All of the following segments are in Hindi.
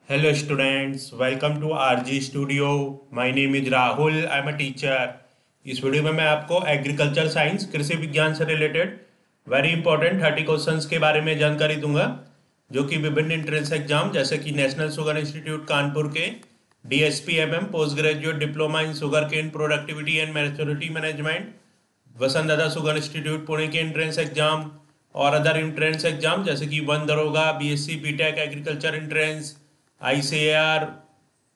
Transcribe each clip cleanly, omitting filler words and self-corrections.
Hello students, welcome to RG Studio. My name is Rahul. I am a teacher. इस वीडियो में मैं आपको एग्रीकल्चर साइंस कृषि विज्ञान से रिलेटेड वेरी इंपॉर्टेंट 30 क्वेश्चंस के बारे में जानकारी दूंगा, जो कि विभिन्न एंट्रेंस एग्जाम जैसे कि नेशनल शुगर इंस्टीट्यूट कानपुर के DSPMM post graduate diploma in sugar cane productivity and maturity management, Vasantdada sugar institute Pune के एंट्रेंस एग्जाम और अदर एंट्रेंस एग्जाम जैसे कि वन दरोगा, BSc BTech agriculture entrance, ICAR,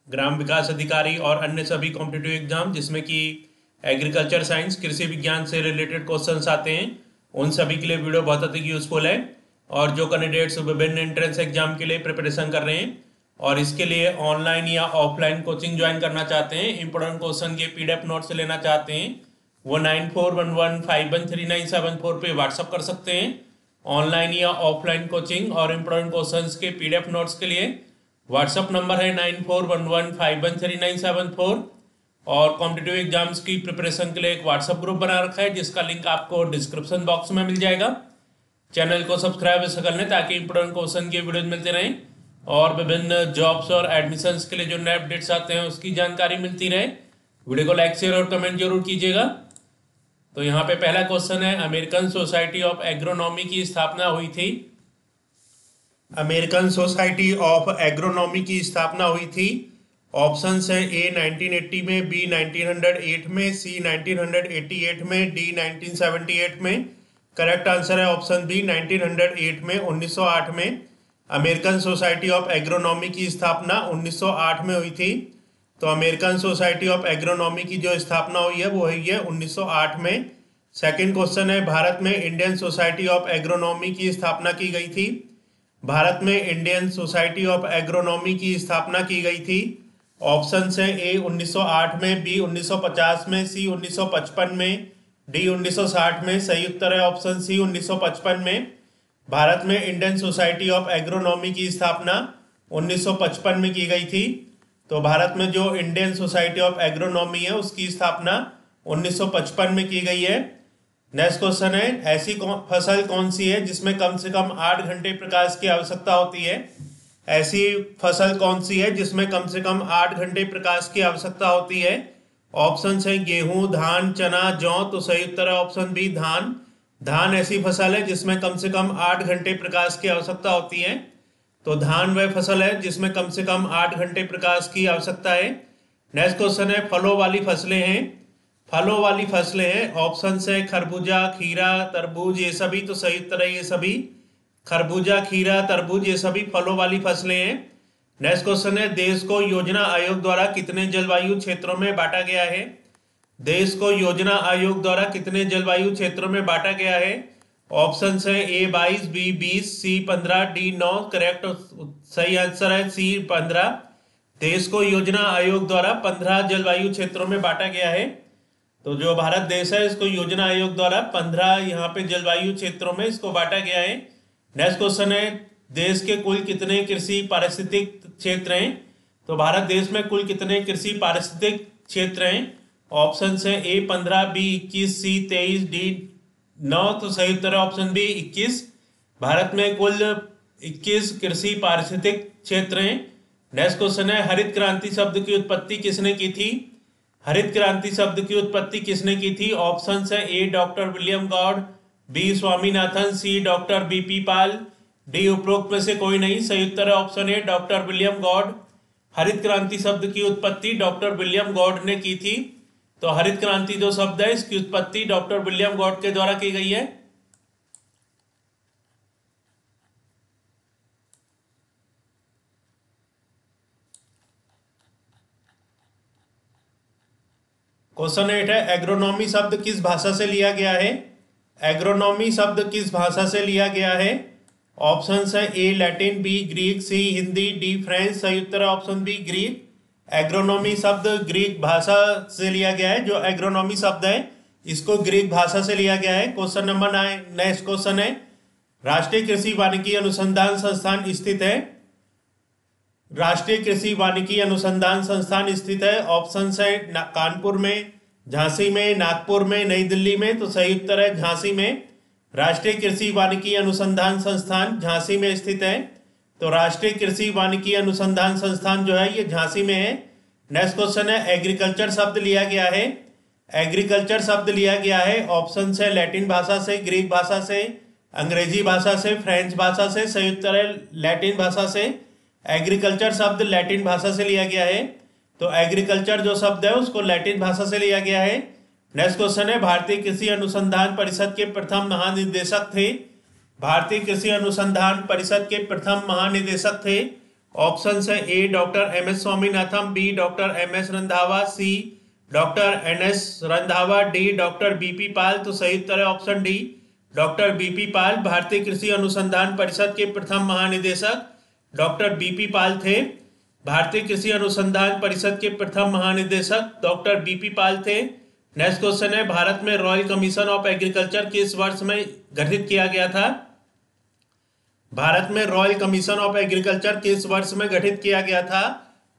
ग्राम विकास अधिकारी और अन्य सभी कॉम्पिटिटिव एग्जाम जिसमें कि एग्रीकल्चर साइंस कृषि विज्ञान से रिलेटेड क्वेश्चंस आते हैं, उन सभी के लिए वीडियो बहुत अधिक यूजफुल है। और जो कैंडिडेट्स विभिन्न एंट्रेंस एग्जाम के लिए प्रिपरेशन कर रहे हैं और इसके लिए ऑनलाइन या ऑफलाइन कोचिंग ज्वाइन करना चाहते हैं, इंपॉर्टेंट क्वेश्चन के PDF नोट्स लेना चाहते हैं, वो 9411513974 पे व्हाट्सअप कर सकते हैं। ऑनलाइन या ऑफलाइन कोचिंग और इंपॉर्टेंट क्वेश्चंस के PDF नोट्स के लिए व्हाट्सअप नंबर है 9411513974। और कॉम्पिटिटिव एग्जाम्स की प्रिपरेशन के लिए एक व्हाट्सएप ग्रुप बना रखा है जिसका लिंक आपको डिस्क्रिप्शन बॉक्स में मिल जाएगा। चैनल को सब्सक्राइब ऐसे कर लें ताकि इंपॉर्टेंट क्वेश्चन के वीडियोज मिलते रहें और विभिन्न जॉब्स और एडमिशन्स के लिए जो नए अपडेट्स आते हैं उसकी जानकारी मिलती रहे। वीडियो को लाइक शेयर और कमेंट जरूर कीजिएगा। तो यहाँ पे पहला क्वेश्चन है, अमेरिकन सोसाइटी ऑफ एग्रोनॉमी की स्थापना हुई थी। अमेरिकन सोसाइटी ऑफ एग्रोनॉमी की स्थापना हुई थी। ऑप्शन है A 1980 में, B 1908 में, C 1988 में, D 1978 में। करेक्ट आंसर है ऑप्शन B 1908 में, 1908 में। अमेरिकन सोसाइटी ऑफ एग्रोनॉमी की स्थापना 1908 में हुई थी। तो अमेरिकन सोसाइटी ऑफ एग्रोनॉमी की जो स्थापना हुई है वो हुई है 1908 में। सेकंड क्वेश्चन है, भारत में इंडियन सोसाइटी ऑफ एग्रोनॉमी की स्थापना की गई थी। भारत में इंडियन सोसाइटी ऑफ एग्रोनॉमी की स्थापना की गई थी। ऑप्शन है A 1908 में, B 1950 में, C 1955 में, D 1960 में। सही उत्तर है ऑप्शन C 1955 में। भारत में इंडियन सोसाइटी ऑफ एग्रोनॉमी की स्थापना 1955 में की गई थी। तो भारत में जो इंडियन सोसाइटी ऑफ एग्रोनॉमी है उसकी स्थापना 1955 में की गई है। नेक्स्ट क्वेश्चन है, ऐसी फसल कौन सी है जिसमें कम से कम 8 घंटे प्रकाश की आवश्यकता होती है। ऐसी फसल कौन सी है जिसमें कम से कम 8 घंटे प्रकाश की आवश्यकता होती है। ऑप्शन है गेहूं, धान, चना, जौ। तो सही उत्तर है ऑप्शन B धान। धान ऐसी फसल है जिसमें कम से कम 8 घंटे प्रकाश की आवश्यकता होती है। तो धान वह फसल है जिसमें कम से कम 8 घंटे प्रकाश की आवश्यकता है। नेक्स्ट क्वेश्चन है, फलों वाली फसलें हैं। फलों वाली फसलें हैं। ऑप्शन है खरबूजा, खीरा, तरबूज, ये सभी। तो सही उत्तर है ये सभी। खरबूजा, खीरा, तरबूज ये सभी फलों वाली फसलें हैं। नेक्स्ट क्वेश्चन है, देश को योजना आयोग द्वारा कितने जलवायु क्षेत्रों में बांटा गया है। देश को योजना आयोग द्वारा कितने जलवायु क्षेत्रों में बांटा गया है। ऑप्शन है A 22, B 20, C 15, D 9। Correct सही आंसर है C 15। देश को योजना आयोग द्वारा 15 जलवायु क्षेत्रों में बांटा गया है। तो जो भारत देश है इसको योजना आयोग द्वारा 15 यहाँ पे जलवायु क्षेत्रों में इसको बांटा गया है। नेक्स्ट क्वेश्चन है, देश के कुल कितने कृषि पारिस्थितिक क्षेत्र हैं। तो भारत देश में कुल कितने कृषि पारिस्थितिक क्षेत्र हैं। ऑप्शन है A 15, B 21, C 23, D 9। तो सही उत्तर है ऑप्शन B 21। भारत में कुल 21 कृषि पारिस्थितिक क्षेत्र हैं। नेक्स्ट क्वेश्चन है, हरित क्रांति शब्द की उत्पत्ति किसने की थी। हरित क्रांति शब्द की उत्पत्ति किसने की थी। ऑप्शन है A doctor William God, B Swaminathan, C doctor BP Pal, D उपरोक्त में से कोई नहीं। सही उत्तर है option A doctor William God. हरित क्रांति शब्द की उत्पत्ति डॉक्टर विलियम गॉड ने की थी। तो हरित क्रांति जो शब्द है इसकी उत्पत्ति डॉक्टर विलियम गॉड के द्वारा की गई है। क्वेश्चन 8 है, एग्रोनॉमी शब्द किस भाषा से लिया गया है। एग्रोनॉमी शब्द किस भाषा से लिया गया है। ऑप्शन है A Latin, B Greek, C Hindi, D French. सही उत्तर है ऑप्शन B ग्रीक। एग्रोनॉमी शब्द ग्रीक भाषा से लिया गया है। जो एग्रोनॉमी शब्द है इसको ग्रीक भाषा से लिया गया है। Question number 9। नेक्स्ट क्वेश्चन है, राष्ट्रीय कृषि वानिकी अनुसंधान संस्थान स्थित है। राष्ट्रीय कृषि वानिकी अनुसंधान संस्थान स्थित है। ऑप्शन है कानपुर में, झांसी में, नागपुर में, नई दिल्ली में। तो सही उत्तर है झांसी में। राष्ट्रीय कृषि वानिकी अनुसंधान संस्थान झांसी में स्थित है। तो राष्ट्रीय कृषि वानिकी अनुसंधान संस्थान जो है ये झांसी में है। नेक्स्ट क्वेश्चन है एग्रीकल्चर शब्द लिया गया है। एग्रीकल्चर शब्द लिया गया है ऑप्शन है लैटिन भाषा से, ग्रीक भाषा से, अंग्रेजी भाषा से, फ्रेंच भाषा से, संयुक्त लैटिन भाषा से। एग्रीकल्चर शब्द लैटिन भाषा से लिया गया है, तो एग्रीकल्चर जो शब्द है उसको लैटिन भाषा से लिया गया है। नेक्स्ट क्वेश्चन है भारतीय कृषि अनुसंधान परिषद के प्रथम महानिदेशक थे। भारतीय कृषि अनुसंधान परिषद के प्रथम महानिदेशक थे। ऑप्शन है A doctor M S Swaminathan, B doctor M S Randhawa, C doctor N S Randhawa, D doctor BP Pal. तो सही उत्तर है option D doctor BP Pal. भारतीय कृषि अनुसंधान परिषद के प्रथम महानिदेशक डॉक्टर बीपी पाल थे। भारतीय कृषि अनुसंधान परिषद के प्रथम महानिदेशक डॉक्टर बीपी पाल थे। नेक्स्ट क्वेश्चन है भारत में रॉयल कमीशन ऑफ एग्रीकल्चर किस वर्ष में गठित किया गया था। भारत में रॉयल कमीशन ऑफ एग्रीकल्चर किस वर्ष में गठित किया गया था।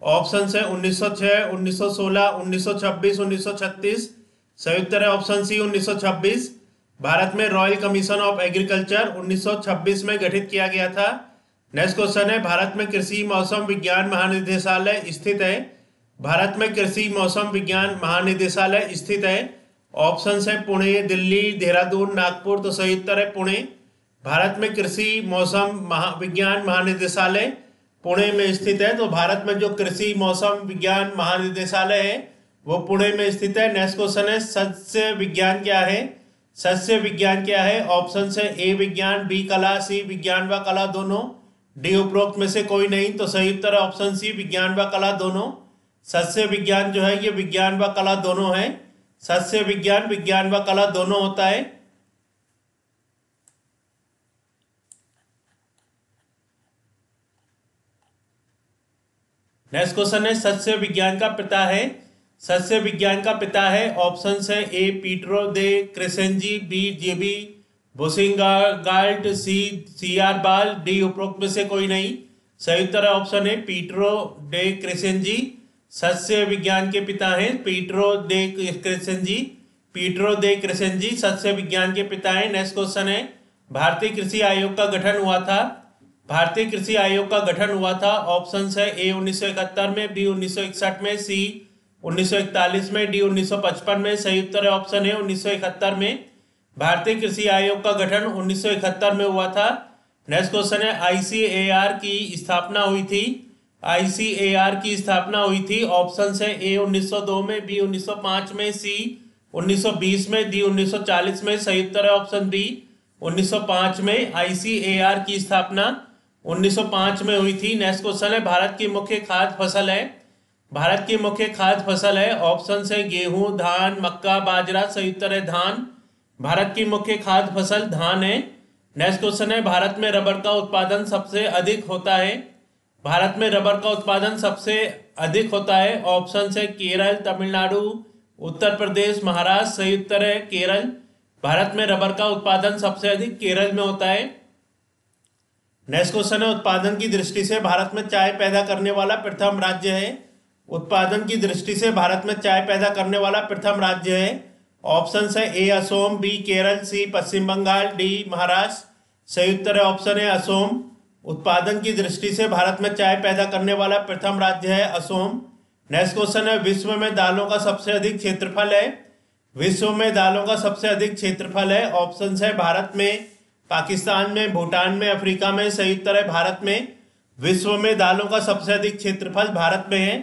ऑप्शन है 1906, 1916, 1926, 1936। सही उत्तर है ऑप्शन सी 1926। भारत में रॉयल कमीशन ऑफ एग्रीकल्चर 1926 में गठित किया गया था। नेक्स्ट क्वेश्चन है भारत में कृषि मौसम विज्ञान महानिदेशालय स्थित है। भारत में कृषि मौसम विज्ञान महानिदेशालय स्थित है। ऑप्शन है पुणे, दिल्ली, देहरादून, नागपुर। तो सही उत्तर है पुणे। भारत में कृषि मौसम विज्ञान महानिदेशालय पुणे में स्थित है। तो भारत में जो कृषि मौसम विज्ञान महानिदेशालय है वो पुणे में स्थित है। नेक्स्ट क्वेश्चन है सस्य विज्ञान क्या है। सस्य विज्ञान क्या है। ऑप्शन है ए विज्ञान, बी कला, सी विज्ञान व कला दोनों, डी उपरोक्त में से कोई नहीं। तो सही उत्तर है ऑप्शन सी विज्ञान व कला दोनों। सस्य विज्ञान जो है ये विज्ञान व कला दोनों है। सस्य विज्ञान विज्ञान व कला दोनों होता है। नेक्स्ट क्वेश्चन है सस्य विज्ञान का पिता है। सस्य विज्ञान का पिता है। ऑप्शन है ए पीटरो दे क्रेसेंजी, बी जेबी बोसिंगार्ड, सी आर बाल, डी उपरोक्त में से कोई नहीं। सही उत्तर है ऑप्शन है पीटरो डे क्रेसेंजी सस्य विज्ञान के पिता हैं। पीटरो दे क्रेसेंजी, पीटरो दे क्रेसेंजी सस्य विज्ञान के पिता हैं। नेक्स्ट क्वेश्चन है भारतीय कृषि आयोग का गठन हुआ था। भारतीय कृषि आयोग का गठन हुआ था। ऑप्शन है ए 1971 में, बी 1961 में, सी 1941 में, डी 1955 में। सही उत्तर है ऑप्शन है 1971 में। भारतीय कृषि आयोग का गठन 1971 में हुआ था। नेक्स्ट क्वेश्चन है आईसीएआर की स्थापना हुई थी। आईसीएआर की स्थापना हुई थी। ऑप्शन है ए 1902 में, बी 1905 में, सी 1920 में, डी 1940 में। सही उत्तर है ऑप्शन बी 1905 में। आईसीएआर की स्थापना 1905 में हुई थी। नेक्स्ट क्वेश्चन है भारत की मुख्य खाद्य फसल है। भारत की मुख्य खाद्य फसल है। ऑप्शन है गेहूं, धान, मक्का, बाजरा। सही उत्तर है धान। भारत की मुख्य खाद्य फसल धान है। नेक्स्ट क्वेश्चन है भारत में रबर का उत्पादन सबसे अधिक होता है। भारत में रबर का उत्पादन सबसे अधिक होता है। ऑप्शन है केरल, तमिलनाडु, उत्तर प्रदेश, महाराष्ट्र। सही उत्तर है केरल। भारत में रबर का उत्पादन सबसे अधिक केरल में होता है। नेक्स्ट क्वेश्चन है उत्पादन की दृष्टि से भारत में चाय पैदा करने वाला प्रथम राज्य है। उत्पादन की दृष्टि से भारत में चाय पैदा करने वाला प्रथम राज्य है। ऑप्शन है ए असोम, बी केरल, सी पश्चिम बंगाल, डी महाराष्ट्र। सही उत्तर है ऑप्शन है असोम। उत्पादन की दृष्टि से भारत में चाय पैदा करने वाला प्रथम राज्य है असोम। नेक्स्ट क्वेश्चन है विश्व में दालों का सबसे अधिक क्षेत्रफल है। विश्व में दालों का सबसे अधिक क्षेत्रफल है। ऑप्शन है भारत में, पाकिस्तान में, भूटान में, अफ्रीका में। सही उत्तर है भारत में। विश्व में दालों का सबसे अधिक क्षेत्रफल भारत में है।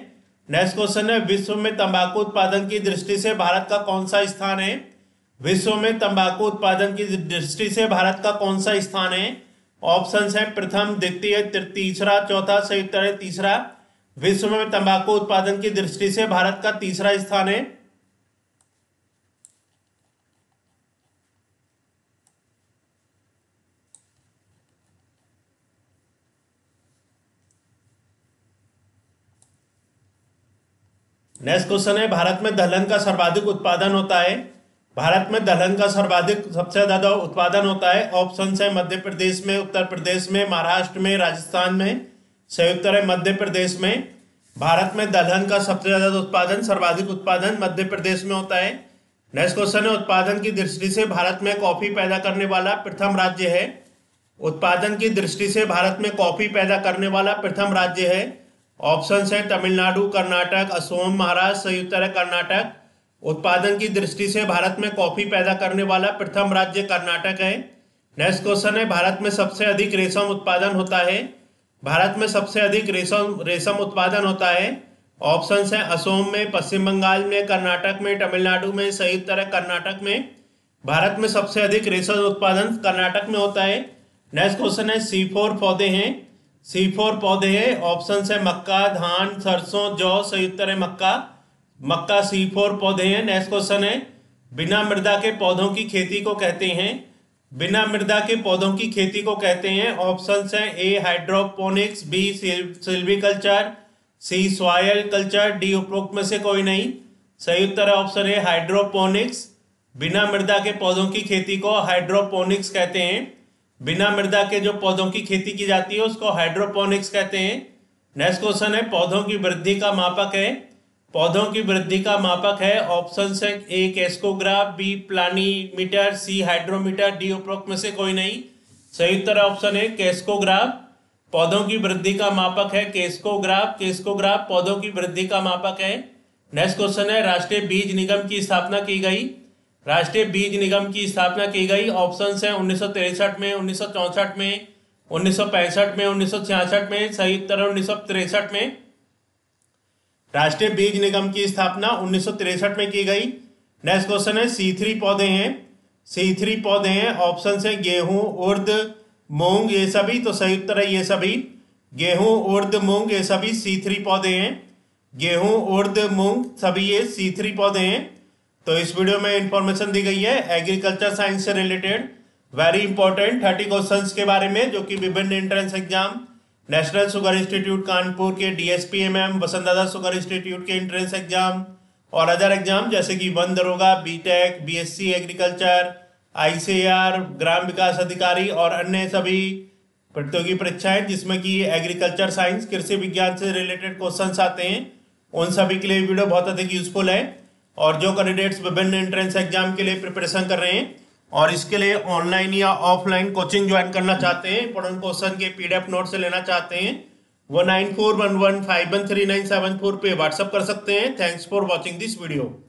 नेक्स्ट क्वेश्चन है विश्व में तंबाकू उत्पादन की दृष्टि से भारत का कौन सा स्थान है। विश्व में तंबाकू उत्पादन की दृष्टि से भारत का कौन सा स्थान है। ऑप्शन है प्रथम, द्वितीय, तीसरा, चौथा। सही उत्तर है तीसरा। विश्व में तंबाकू उत्पादन की दृष्टि से भारत का तीसरा स्थान है। नेक्स्ट क्वेश्चन है भारत में दलहन का सर्वाधिक उत्पादन होता है। भारत में दलहन का सर्वाधिक सबसे ज्यादा उत्पादन होता है। ऑप्शन है मध्य प्रदेश में, उत्तर प्रदेश में, महाराष्ट्र में, राजस्थान में। सही उत्तर है मध्य प्रदेश में। भारत में दलहन का सबसे ज्यादा उत्पादन, सर्वाधिक उत्पादन मध्य प्रदेश में होता है। नेक्स्ट क्वेश्चन है उत्पादन की दृष्टि से भारत में कॉफी पैदा करने वाला प्रथम राज्य है। उत्पादन की दृष्टि से भारत में कॉफी पैदा करने वाला प्रथम राज्य है। ऑप्शन है तमिलनाडु, कर्नाटक, असम, महाराष्ट्र, संयुक्त अरब कर्नाटक। उत्पादन की दृष्टि से भारत में कॉफी पैदा करने वाला प्रथम राज्य कर्नाटक है। नेक्स्ट क्वेश्चन है, भारत में सबसे अधिक रेशम उत्पादन होता है। भारत में सबसे अधिक रेशम उत्पादन होता है। ऑप्शन है असम में, पश्चिम बंगाल में, कर्नाटक में, तमिलनाडु में, संयुक्त अरब कर्नाटक में। भारत में सबसे अधिक रेशम उत्पादन कर्नाटक में होता है। नेक्स्ट क्वेश्चन है, C4 पौधे हैं। C4 पौधे हैं। ऑप्शन है मक्का, धान, सरसों, जौ, संयुक्त अरब मक्का C4 पौधे हैं। नेक्स्ट क्वेश्चन है, बिना मृदा के पौधों की खेती को कहते हैं। बिना मृदा के पौधों की खेती को कहते हैं। ऑप्शन है A hydroponics, B silviculture, C soil culture, D उपरोक्त में से कोई नहीं। सही उत्तर है ऑप्शन है हाइड्रोपोनिक्स। बिना मृदा के पौधों की खेती को हाइड्रोपोनिक्स कहते हैं। बिना मृदा के जो पौधों की खेती की जाती है उसको हाइड्रोपोनिक्स कहते हैं। नेक्स्ट क्वेश्चन है, पौधों की वृद्धि का मापक है। पौधों की वृद्धि का मापक है। ऑप्शन है A कैस्कोग्राफ, B planimeter, C hydrometer, D उपरोक्त में से कोई नहीं। सही उत्तर ऑप्शन है कैस्कोग्राफ। पौधों की वृद्धि का मापक है कैस्कोग्राफ पौधों की वृद्धि का मापक है। नेक्स्ट क्वेश्चन है, राष्ट्रीय बीज निगम की स्थापना की गई। राष्ट्रीय बीज निगम की स्थापना की गई। ऑप्शन है 1963 में, 1964 में, 1965 में, 1966 में। सही उत्तर है 1963 में। राष्ट्रीय बीज निगम की स्थापना 1963 में की गई। नेक्स्ट क्वेश्चन है, C3 पौधे हैं। C3 पौधे हैं। ऑप्शन है गेहूं, उर्द, मूंग, ये सभी। तो सही उत्तर है ये सभी। गेहूं, उर्द, मूंग ये सभी C3 पौधे हैं। गेहूं, उर्द, मूंग सभी ये C3 पौधे हैं। तो इस वीडियो में इंफॉर्मेशन दी गई है एग्रीकल्चर साइंस से रिलेटेड वेरी इंपॉर्टेंट 30 क्वेश्चंस के बारे में, जो कि विभिन्न entrance exam, national sugar institute Kanpur के DSPMM, वसंत दादा शुगर इंस्टीट्यूट के एंट्रेंस एग्जाम और अदर एग्जाम जैसे कि वन दरोगा, BTech, BSc एग्रीकल्चर, ICAR, ग्राम विकास अधिकारी और अन्य सभी प्रतियोगी परीक्षाएं जिसमें कि एग्रीकल्चर साइंस, कृषि विज्ञान से रिलेटेड क्वेश्चंस आते हैं, उन सभी के लिए वीडियो बहुत अधिक यूजफुल है। और जो कैंडिडेट्स विभिन्न एंट्रेंस एग्जाम के लिए प्रिपरेशन कर रहे हैं और इसके लिए ऑनलाइन या ऑफलाइन कोचिंग ज्वाइन करना चाहते हैं, इंपॉर्टेंट क्वेश्चन के PDF नोट से लेना चाहते हैं, वो 9411513974 पे व्हाट्सअप कर सकते हैं। Thanks for watching this video.